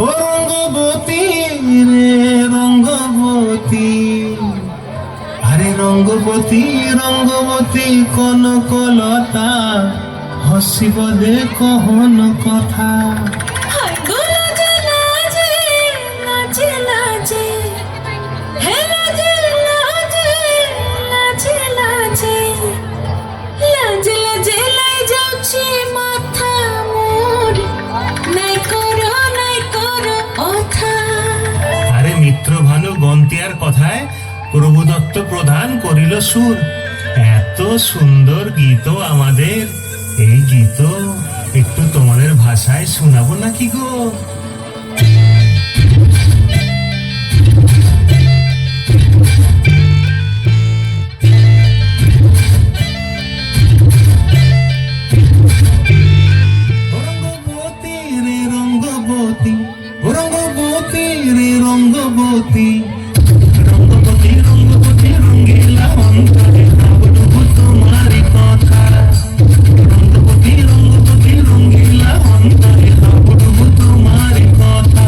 ও রঙ্গবতী রে রঙ্গবতী, আরে রঙ্গবতী রঙ্গবতী কনকলতা, হসিব দে কহন কথা। আরে মিত্রভানু গন্তিয়ার কথায় প্রভুদত্ত প্রধান করিল সুর। এত সুন্দর গীত আমাদের, এই গীত একটু তোমাদের ভাষায় শোনাবো নাকি গো? রঙ্গবতী রে রঙ্গবতী, রঙ্গবতী রে রঙ্গবতী, রঙ্গবতী রঙ্গবতী রঙ্গিলা অন্তরে ভাবটুকু তোমারই কথা। রঙ্গবতী রঙ্গবতী রঙ্গিলা অন্তরে ভাবটুকু তোমারই কথা।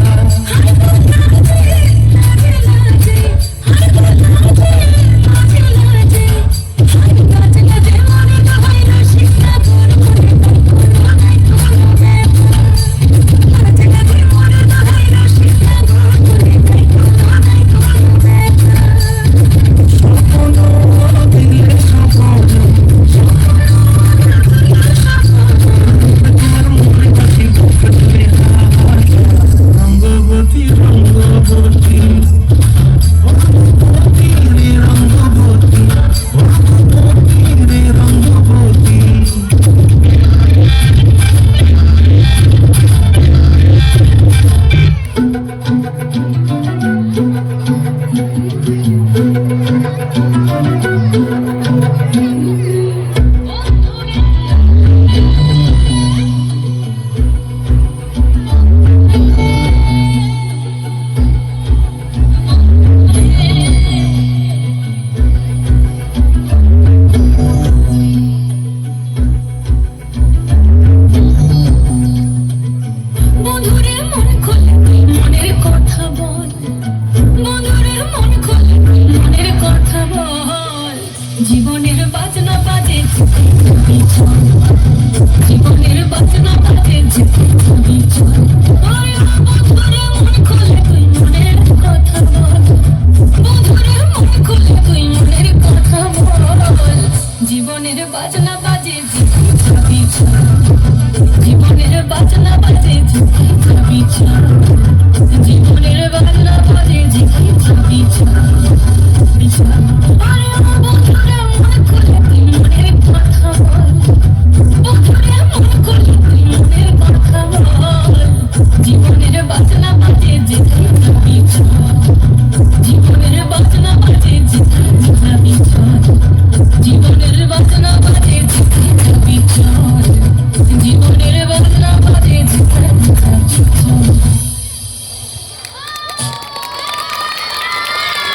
জীবনের বাজনা বাজে, জীবনের বাজনা বাজে, বন্ধুরে মন খোলে তুই মনের কথা বল, বন্ধুরে মন খোলে তুই মনের কথা বল। জীবনের বাজনা বাজে, জীবনের বাজনা বাজে, জীবনের বাজনা বাজে,